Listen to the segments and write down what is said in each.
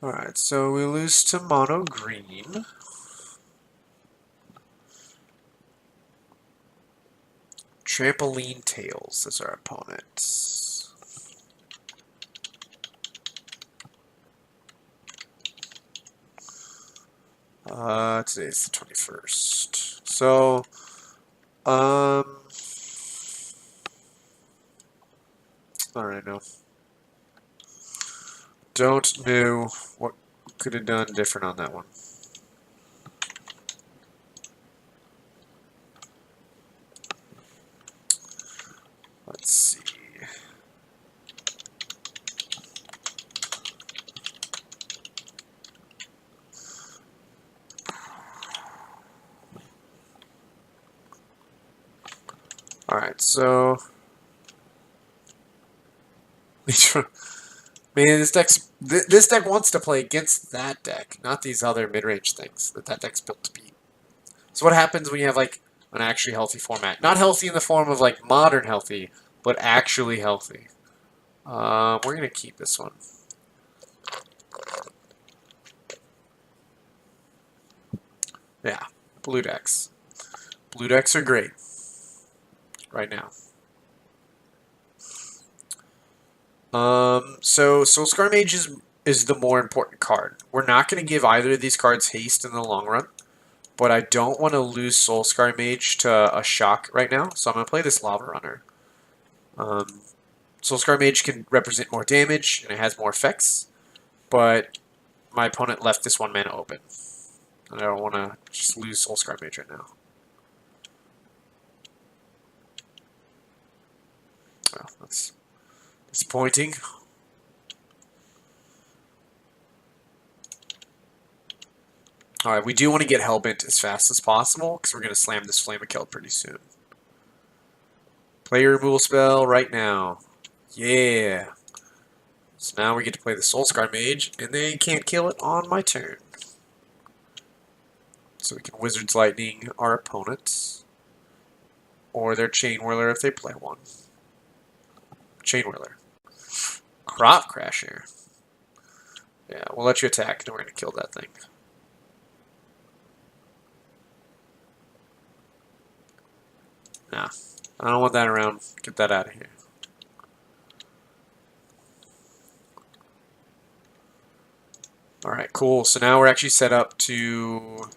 Alright, so we lose to mono green. Trampoline Tails is our opponent. Today's the 21st. So, alright, no. Don't know what could have done different on that one. Let's see. Alright, so man, this deck wants to play against that deck, not these other mid-range things that deck's built to beat. So what happens when you have like an actually healthy format? Not healthy in the form of like modern healthy, but actually healthy. We're gonna keep this one. Yeah, blue decks. Blue decks are great right now. So Soulscar Mage is the more important card. We're not going to give either of these cards haste in the long run, but I don't want to lose Soulscar Mage to a shock right now, so I'm going to play this Lava Runner. Soulscar Mage can represent more damage, and it has more effects, but my opponent left this one mana open. And I don't want to just lose Soulscar Mage right now. Well, that's disappointing. Alright, we do want to get Hellbent as fast as possible, because we're going to slam this Flame of Kill pretty soon. Play your removal spell right now. Yeah. So now we get to play the Soulscar Mage, and they can't kill it on my turn. So we can Wizard's Lightning our opponents, or their Chain Whirler if they play one. Chain Whirler. Crop Crasher. Yeah, we'll let you attack, and we're going to kill that thing. Nah, I don't want that around. Get that out of here. Alright, cool. So now we're actually set up to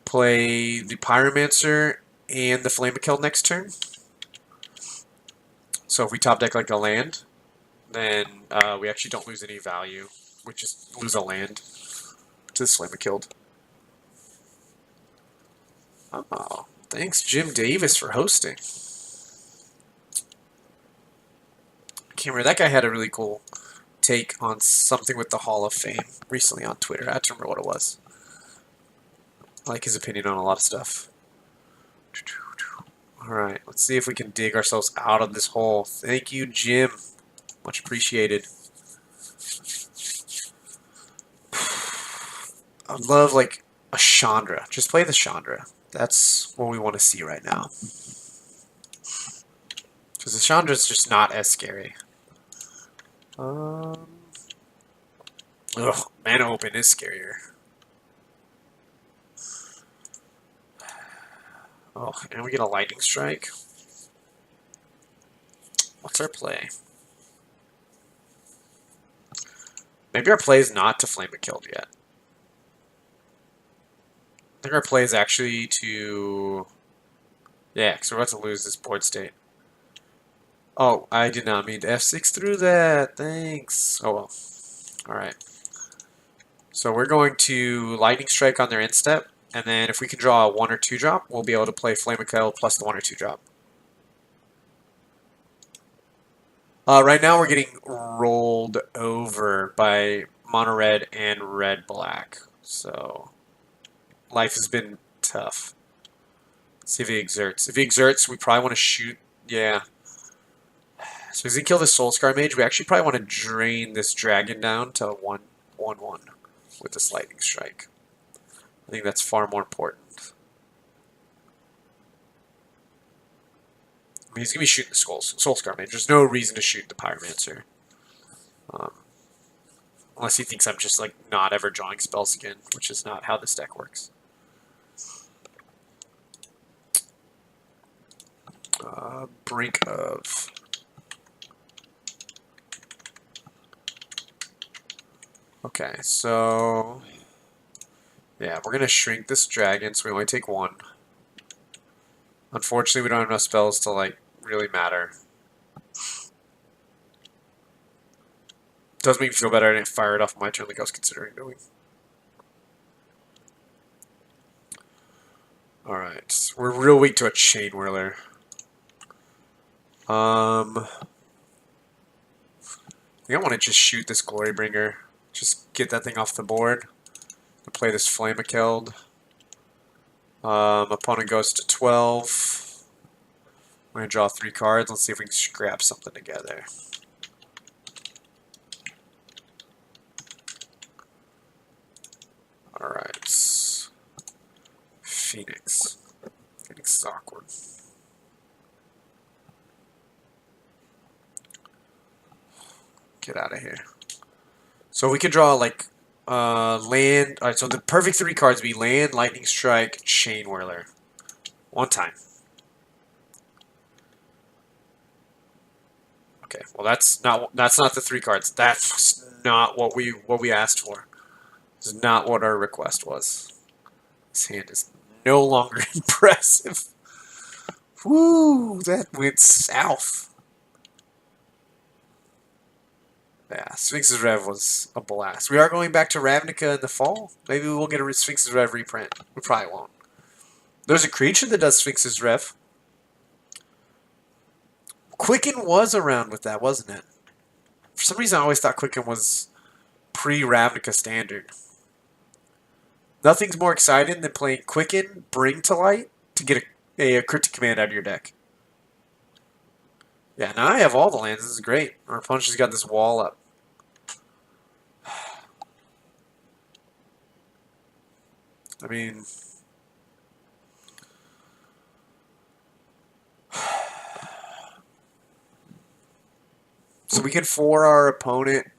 play the Pyromancer and the Flame of Kill next turn. So if we top deck like a land, then we actually don't lose any value. We just lose a land to Flame of Killed. Oh, thanks Jim Davis for hosting. I can't remember. That guy had a really cool take on something with the Hall of Fame recently on Twitter. I have to remember what it was. I like his opinion on a lot of stuff. Alright, let's see if we can dig ourselves out of this hole. Thank you, Jim. Much appreciated. I'd love, like, a Chandra. Just play the Chandra. That's what we want to see right now. Because the Chandra's just not as scary. Ugh, Mana Open is scarier. Oh, and we get a Lightning Strike. What's our play? Maybe our play is not to Flame It Killed yet. I think our play is actually to... Yeah, because we're about to lose this board state. Oh, I did not mean to F6 through that. Thanks. Oh well. Alright. So we're going to Lightning Strike on their end step, and then if we can draw a 1 or 2 drop, we'll be able to play Flame of Kill plus the 1 or 2 drop. Right now we're getting rolled over by mono red and red black. So life has been tough. Let's see if he exerts. If he exerts, we probably want to shoot. Yeah. So as he kill the Soulscar Mage, we actually probably want to drain this dragon down to 1/1/1 with this Lightning Strike. I think that's far more important. I mean, he's going to be shooting the Soulscar Mage. There's no reason to shoot the Pyromancer. Unless he thinks I'm just like not ever drawing spells again, which is not how this deck works. Brink of. Okay, so yeah, we're gonna shrink this dragon, so we only take one. Unfortunately, we don't have enough spells to like really matter. Does make me feel better I didn't fire it off my turn like I was considering doing. Alright, we're real weak to a Chain Whirler. I think I want to just shoot this Glorybringer. Just get that thing off the board. Play this Flamekeld. Opponent goes to 12. I'm going to draw 3 cards. Let's see if we can scrap something together. Alright. Phoenix. Phoenix is awkward. Get out of here. So we could draw like land. Alright, so the perfect 3 cards would be land, lightning strike, Chain Whirler. One time. Okay, well that's not the 3 cards. That's not what we asked for. This is not what our request was. This hand is no longer impressive. Woo, that went south. Yeah, Sphinx's Rev was a blast. We are going back to Ravnica in the fall. Maybe we will get a Sphinx's Rev reprint. We probably won't. There's a creature that does Sphinx's Rev. Quicken was around with that, wasn't it? For some reason, I always thought Quicken was pre-Ravnica standard. Nothing's more exciting than playing Quicken, Bring to Light, to get a cryptic command out of your deck. Yeah, now I have all the lands. This is great. Our opponent just got this wall up. I mean... So we can 4 our opponent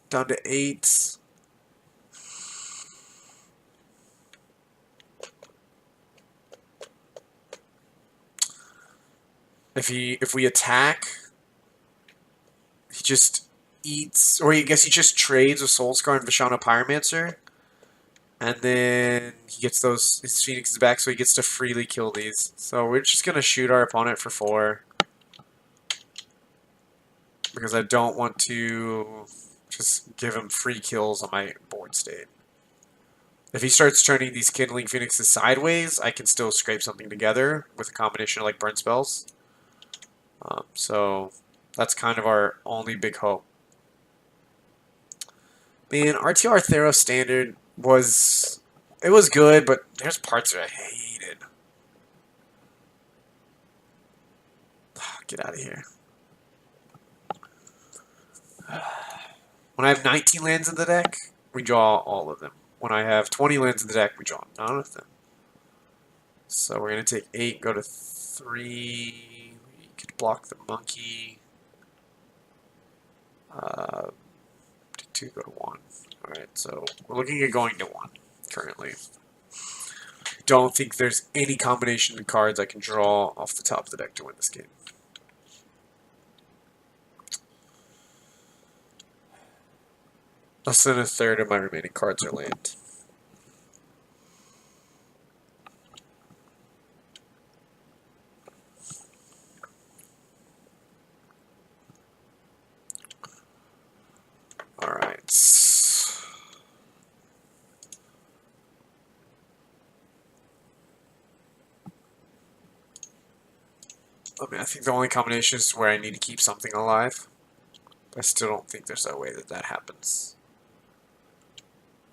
down to 8. If we attack, he just eats, or I guess he just trades with Soulscar and Vishana Pyromancer, and then he gets his Phoenixes back, so he gets to freely kill these. So we're just gonna shoot our opponent for 4. Because I don't want to just give him free kills on my board state. If he starts turning these Kindling Phoenixes sideways, I can still scrape something together with a combination of like burn spells. So that's kind of our only big hope. Man, RTR Theros Standard was good, but there's parts that I hated. Get out of here. When I have 19 lands in the deck, we draw all of them. When I have 20 lands in the deck, we draw none of them. So we're going to take 8, go to 3. We could block the monkey. 2, go to 1. Alright, so we're looking at going to 1 currently. Don't think there's any combination of cards I can draw off the top of the deck to win this game. Less than a third of my remaining cards are land. Alright. I mean, I think the only combination is where I need to keep something alive. I still don't think there's a way that that happens.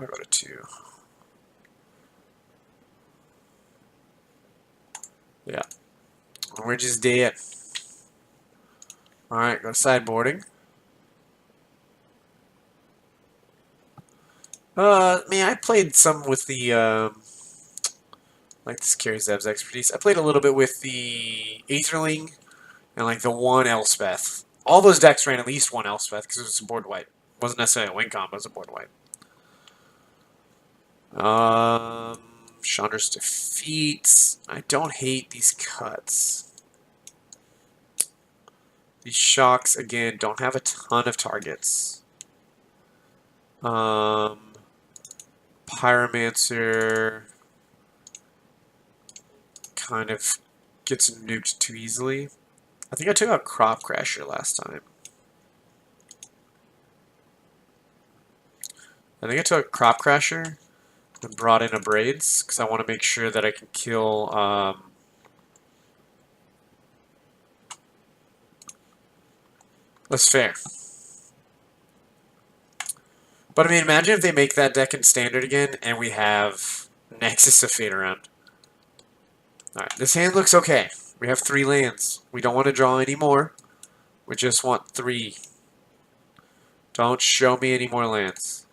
I'll go to 2. Yeah. We're just dead. Alright, go sideboarding. Man, I played some with the, like this carries Zeb's expertise. I played a little bit with the Aetherling and like the one Elspeth. All those decks ran at least one Elspeth because it was board white. Wasn't necessarily a win con, but it was a board wipe. Chandra's defeats. I don't hate these cuts. These shocks, again, don't have a ton of targets. Pyromancer kind of gets nuked too easily. I think I took out Crop Crasher last time. I think I took Crop Crasher and brought in a Braids because I want to make sure that I can kill. That's fair. But I mean, imagine if they make that deck in Standard again and we have Nexus of Fate around. Alright, this hand looks okay. We have 3 lands. We don't want to draw any more. We just want 3. Don't show me any more lands.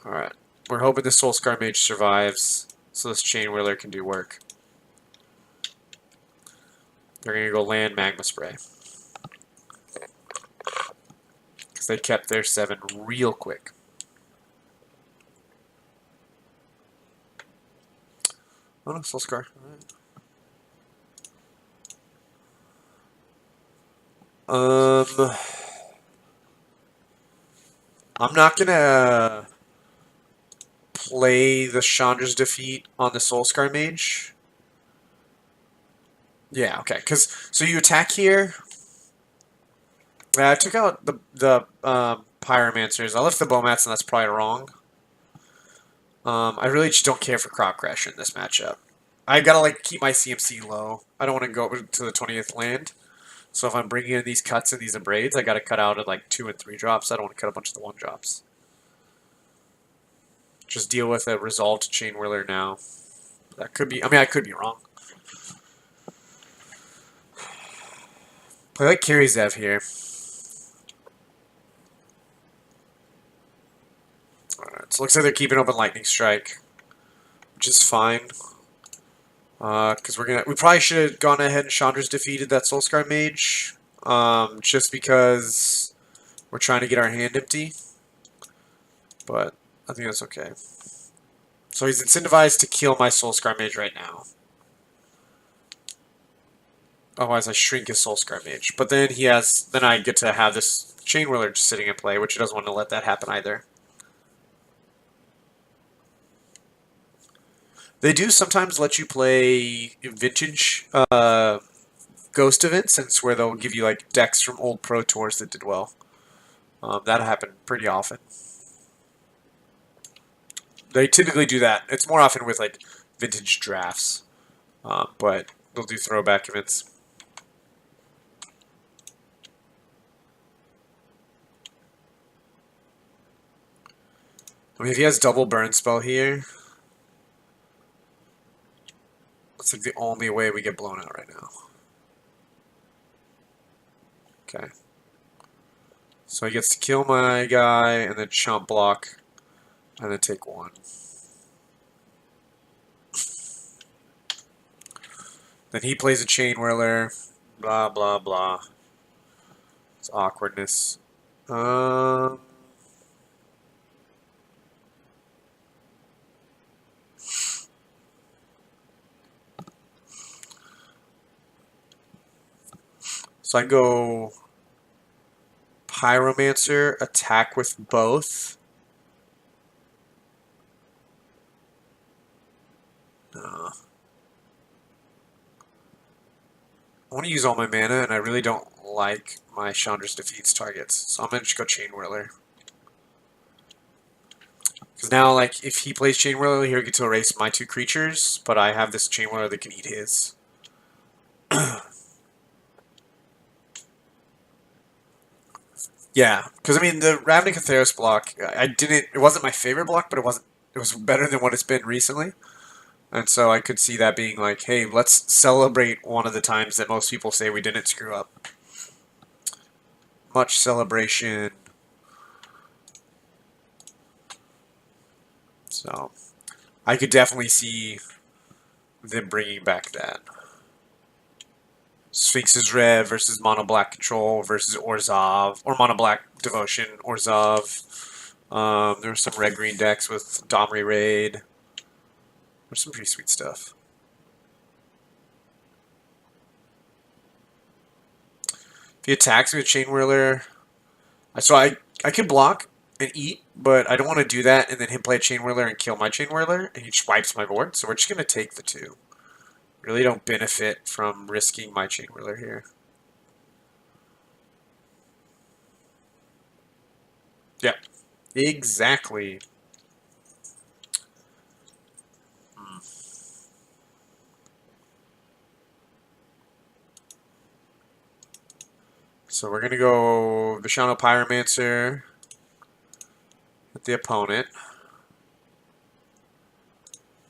Alright. We're hoping the Soulscar Mage survives so this Chain Whirler can do work. They're going to go land Magma Spray. Because they kept their 7 real quick. Oh no, Soulscar. I'm not gonna play the Chandra's defeat on the Soulscar Mage. Yeah, okay. So you attack here. I took out the Pyromancers. I left the Bowmats, and that's probably wrong. I really just don't care for Crop Crasher in this matchup. I gotta like keep my CMC low. I don't want to go to the 20th land. So if I'm bringing in these cuts and these abrades, I gotta cut out at like 2 and 3 drops. I don't want to cut a bunch of the 1 drops. Just deal with a resolved Chain Whirler now. That could be. I mean, I could be wrong. Play like Kirizev here. Alright, so it looks like they're keeping open Lightning Strike, which is fine. Because we probably should have gone ahead and Chandra's defeated that Soulscar Mage. Just because we're trying to get our hand empty. But I think that's okay. So he's incentivized to kill my Soulscar Mage right now. Otherwise I shrink his Soulscar Mage. But then then I get to have this Chain Whirler just sitting in play, which he doesn't want to let that happen either. They do sometimes let you play vintage Ghost events, since where they'll give you like decks from old Pro Tours that did well. That happened pretty often. They typically do that. It's more often with like vintage drafts, but they'll do throwback events. I mean, if he has double burn spell here, that's like the only way we get blown out right now. Okay. So he gets to kill my guy and then chump block and then take 1. Then he plays a Chain Whirler. Blah, blah, blah. It's awkwardness. So I go Pyromancer, attack with both. I want to use all my mana, and I really don't like my Chandra's defeats targets. So I'm going to just go Chain Whirler. Because now, like, if he plays Chain Whirler, he'll get to erase my 2 creatures, but I have this Chain Whirler that can eat his. Yeah, because I mean the Ravnica Theros block, it wasn't my favorite block, but it was better than what it's been recently. And so I could see that being like, hey, let's celebrate one of the times that most people say we didn't screw up. Much celebration. So I could definitely see them bringing back that. Sphinx's Red versus Mono Black Control versus Orzhov, or Mono Black Devotion, Orzhov. There were some red-green decks with Domri Raid. There's some pretty sweet stuff. If he attacks me with Chain Whirler, so I can block and eat, but I don't want to do that and then him play a Chain Whirler and kill my Chain Whirler, and he just wipes my board. So we're just going to take the 2. Really don't benefit from risking my Chain Whirler here. Yeah, exactly. So we're going to go Vishano Pyromancer with the opponent.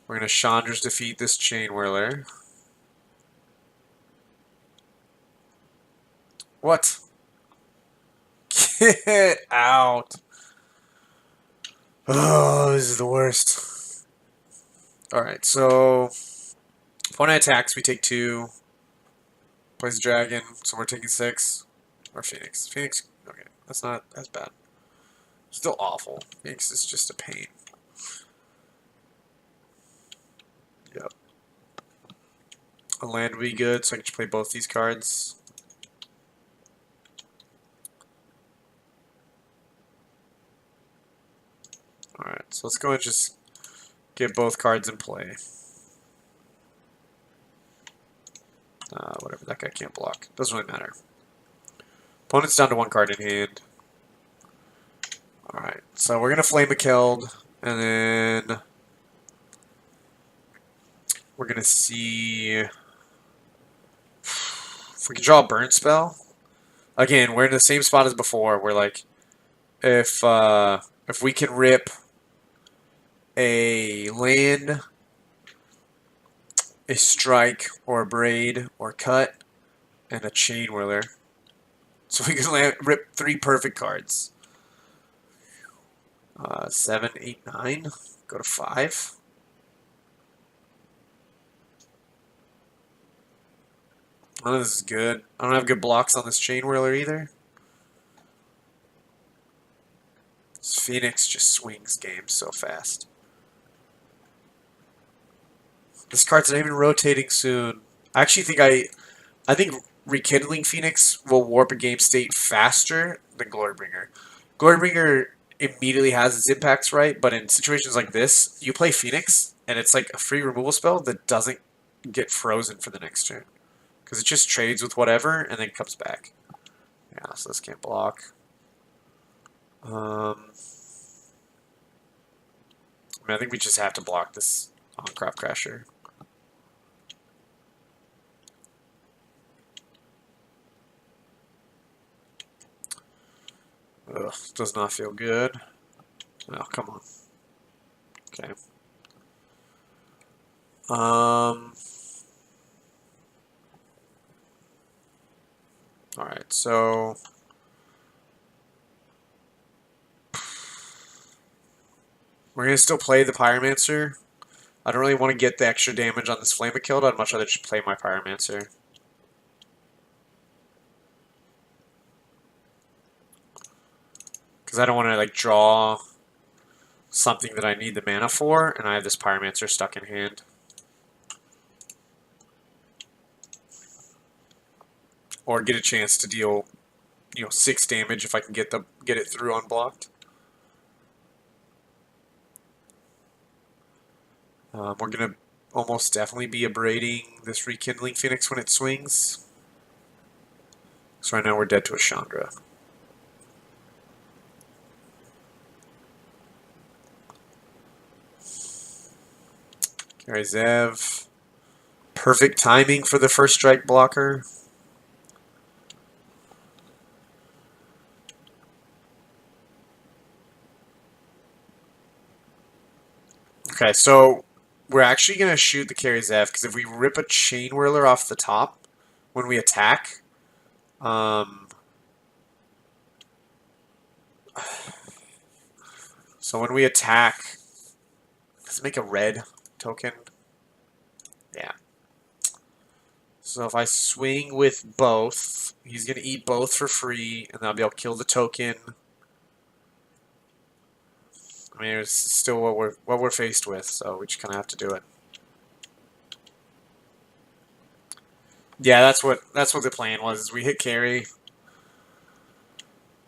We're going to Chandra's defeat this Chain Whirler. What? Get out. Oh, this is the worst. Alright, so opponent attacks, we take 2. Plays Dragon, so we're taking 6. Or Phoenix. Phoenix, okay, that's not as bad. Still awful. Phoenix is just a pain. Yep. A land would be good, so I can just play both these cards. Alright, so let's go and just get both cards in play. Whatever, that guy can't block. Doesn't really matter. Opponent's down to 1 card in hand. Alright, so we're going to Flame a Keld, and then we're going to see if we can draw a Burn Spell. Again, we're in the same spot as before. We're like, if we can rip a land, a strike, or a braid, or cut, and a Chain Whirler. So we can rip 3 perfect cards. 7, 8, 9. Go to 5. None of this is good. I don't have good blocks on this Chain Whirler either. This Phoenix just swings games so fast. This card's not even rotating soon. I actually think I think Rekindling Phoenix will warp a game state faster than Glorybringer. Glorybringer immediately has its impacts right, but in situations like this, you play Phoenix, and it's like a free removal spell that doesn't get frozen for the next turn. Because it just trades with whatever, and then comes back. Yeah, so this can't block. I think we just have to block this on Crop Crasher. Ugh, does not feel good. Oh, come on. Okay. Alright, so we're going to still play the Pyromancer. I don't really want to get the extra damage on this Flame of Killed. I'd much rather just play my Pyromancer. Because I don't want to like draw something that I need the mana for, and I have this Pyromancer stuck in hand. Or get a chance to deal, 6 damage if I can get it through unblocked. We're gonna almost definitely be abrading this Rekindling Phoenix when it swings. So right now we're dead to a Chandra. Carry Zev. Perfect timing for the first strike blocker. Okay, so we're actually going to shoot the Carry Zev, because if we rip a Chain Whirler off the top when we attack, so when we attack, let's make a red token. Yeah. This So if I swing with both, he's going to eat both for free, and then I'll be able to kill the token. I mean, it's still what we're faced with, so we just kind of have to do it. Yeah, that's what the plan was. Is we hit carry.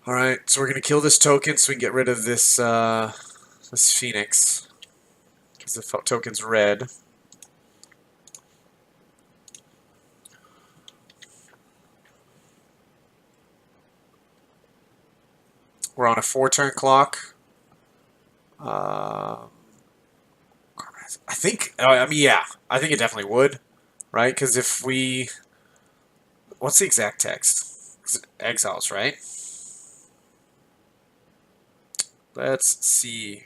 All right, so we're gonna kill this token so we can get rid of this this Phoenix because the token's red. We're on a 4-turn clock. I think. I mean, yeah, I think it definitely would, right? Because if we, what's the exact text? It's exiles, right? Let's see.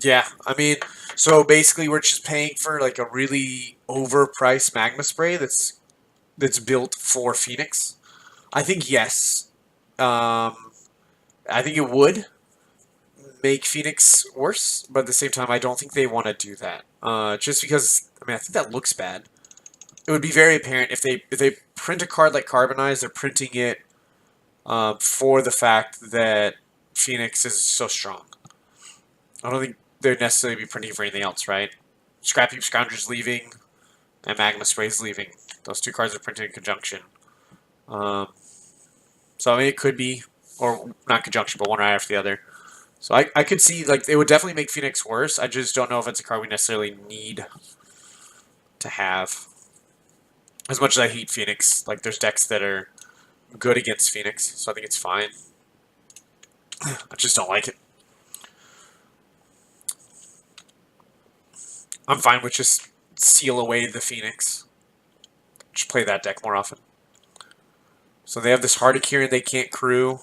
Yeah, I mean, so basically we're just paying for like a really overpriced magma spray that's built for Phoenix. I think yes. I think it would make Phoenix worse, but at the same time, I don't think they want to do that. Just because, I mean, I think that looks bad. It would be very apparent if they print a card like Carbonize, they're printing it for the fact that Phoenix is so strong. I don't think they'd necessarily be printing for anything else, right? Scrap Heap Scoundrel's leaving, and Magma Spray's leaving. Those two cards are printed in conjunction. So I mean, it could be, or not conjunction, but one right after the other. So I could see, like, it would definitely make Phoenix worse. I just don't know if it's a card we necessarily need to have. As much as I hate Phoenix, like, there's decks that are good against Phoenix, so I think it's fine. I just don't like it. I'm fine with just seal away the Phoenix. Just play that deck more often. So they have this Hardikiran they can't crew.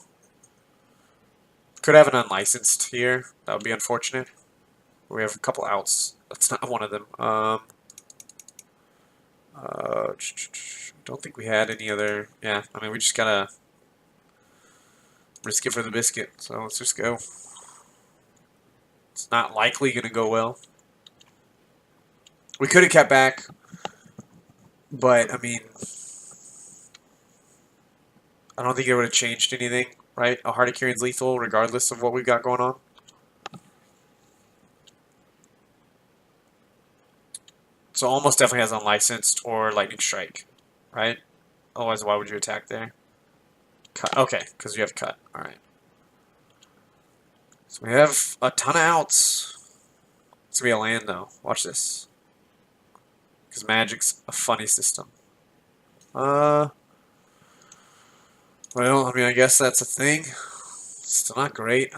Could have an unlicensed here. That would be unfortunate. We have a couple outs. That's not one of them. Don't think we had any other. Yeah, I mean, we just gotta risk it for the biscuit. So let's just go. It's not likely gonna go well. We could have kept back, but I mean, I don't think it would have changed anything, right? A Hardikiran's lethal regardless of what we've got going on. So almost definitely has unlicensed or lightning strike, right? Otherwise, why would you attack there? Cut. Okay, because you have cut. All right. So we have a ton of outs. It's gonna be a land though. Watch this. Because Magic's a funny system. Well, I mean, I guess that's a thing. Still not great.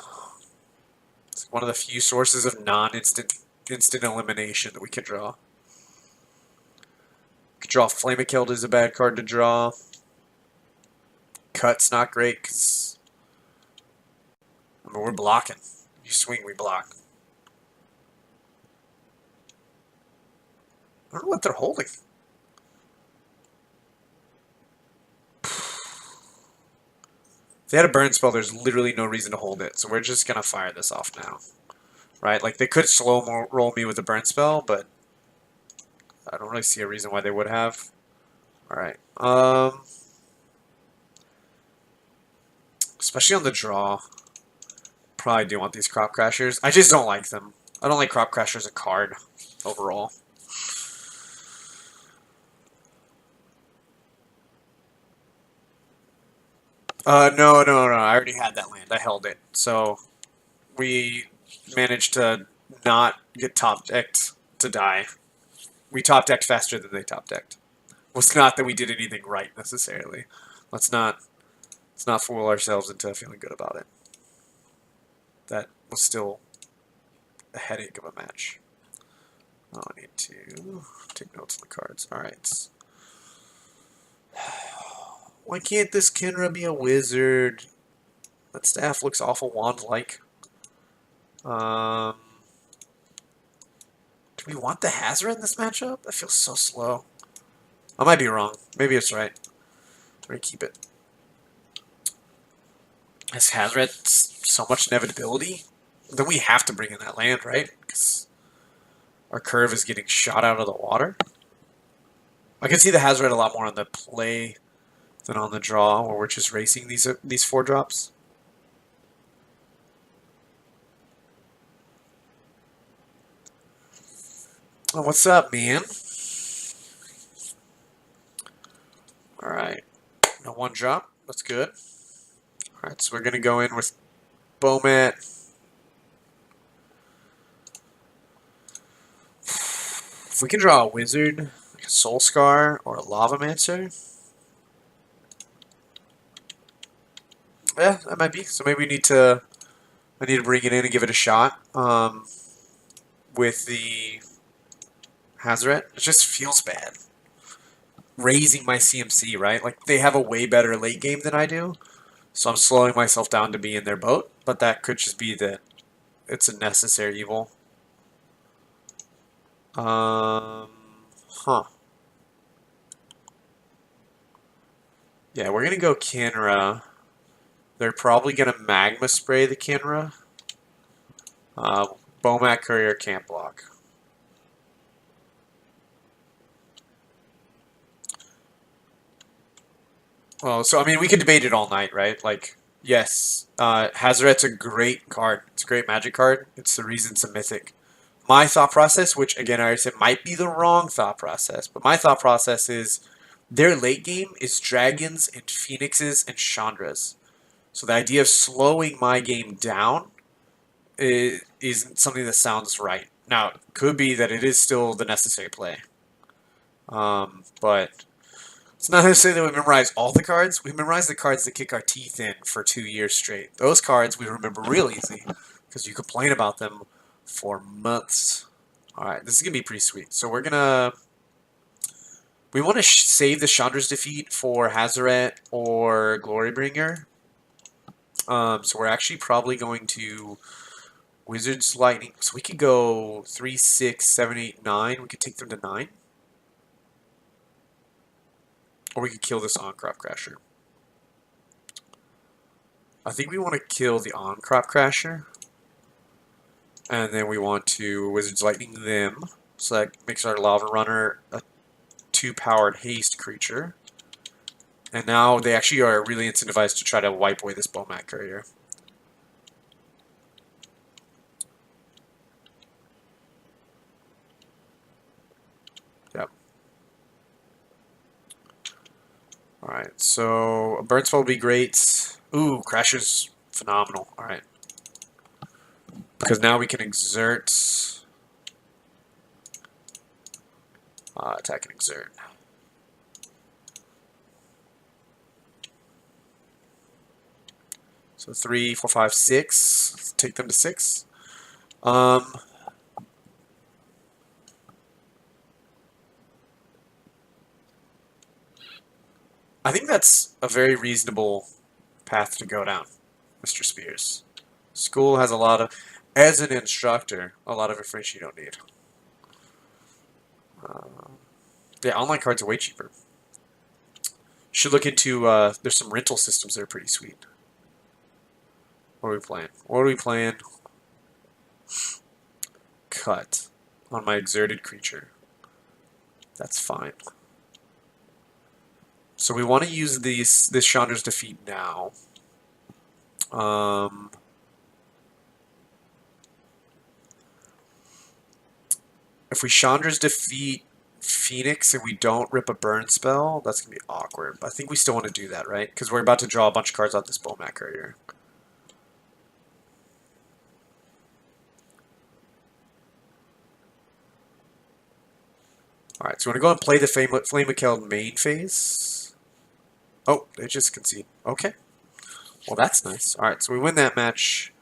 It's one of the few sources of non-instant elimination that we can draw. Could draw Flamekilled is a bad card to draw. Cut's not great because I mean, we're blocking. You swing, we block. I don't know what they're holding. If they had a burn spell, there's literally no reason to hold it. So we're just going to fire this off now. Right? Like, they could slow roll me with a burn spell, but I don't really see a reason why they would have. Alright. Especially on the draw. Probably do want these Crop Crashers. I just don't like them. I don't like Crop Crashers as a card overall. No. I already had that land. I held it. So we managed to not get top decked to die. We top decked faster than they top decked. It was not that we did anything right necessarily. Let's not fool ourselves into feeling good about it. That was still a headache of a match. Oh, I need to take notes on the cards. Alright. Why can't this Kinra be a wizard? That staff looks awful wand-like. Do we want the Hazard in this matchup? That feels so slow. I might be wrong. Maybe it's right. We're gonna keep it. Has Hazard so much inevitability? Then we have to bring in that land, right? 'cause our curve is getting shot out of the water. I can see the Hazard a lot more on the play than on the draw, where we're just racing these 4-drops. Oh, what's up, man? All right, no 1-drop. That's good. All right, so we're gonna go in with Bomat. If we can draw a Wizard, like a Soul Scar or a Lavamancer, yeah, that might be. So maybe I need to bring it in and give it a shot. With the Hazoret, it just feels bad. Raising my CMC, right? Like, they have a way better late game than I do, so I'm slowing myself down to be in their boat, but that could just be that it's a necessary evil. Huh. Yeah, we're gonna go Kinra. They're probably gonna Magma Spray the Kinra. Bomat Courier can't block. Well, so I mean, we could debate it all night, right? Like, yes, Hazoret's a great card. It's a great Magic card. It's the reason it's a Mythic. My thought process, which again I already said might be the wrong thought process, but my thought process is their late game is Dragons and Phoenixes and Chandras. So the idea of slowing my game down isn't something that sounds right. Now, it could be that it is still the necessary play. But it's not necessarily that we memorize all the cards. We memorize the cards that kick our teeth in for 2 years straight. Those cards we remember real easy because you complain about them for months. All right, this is going to be pretty sweet. So we're going to... We want to save the Chandra's Defeat for Hazoret or Glorybringer. So we're actually probably going to Wizard's Lightning. So we could go 3, 6, 7, 8, 9. We could take them to 9. Or we could kill this On-Crop Crasher. I think we want to kill the On-Crop Crasher. And then we want to Wizard's Lightning them. So that makes our Lava Runner a 2-powered haste creature. And now they actually are really incentivized to try to wipe away this Bomat Courier. Yep. Alright, so a Burn Spell would be great. Ooh, Crasher's phenomenal. Alright. Because now we can exert. Attack and exert. So 3, 4, 5, 6. Let's take them to 6. I think that's a very reasonable path to go down, Mr. Spears. School has a lot of, as an instructor, a lot of information you don't need. Yeah, online cards are way cheaper. Should look into, there's some rental systems that are pretty sweet. What are we playing? What are we playing? Cut on my exerted creature. That's fine. So we want to use this Chandra's Defeat now. If we Chandra's Defeat Phoenix and we don't rip a burn spell, that's going to be awkward. But I think we still want to do that, right? Because we're about to draw a bunch of cards out this Bomat Courier. Alright, so we're going to go and play the Flame-Akeld main phase. Oh, they just concede. Okay. Well, that's nice. Alright, so we win that match.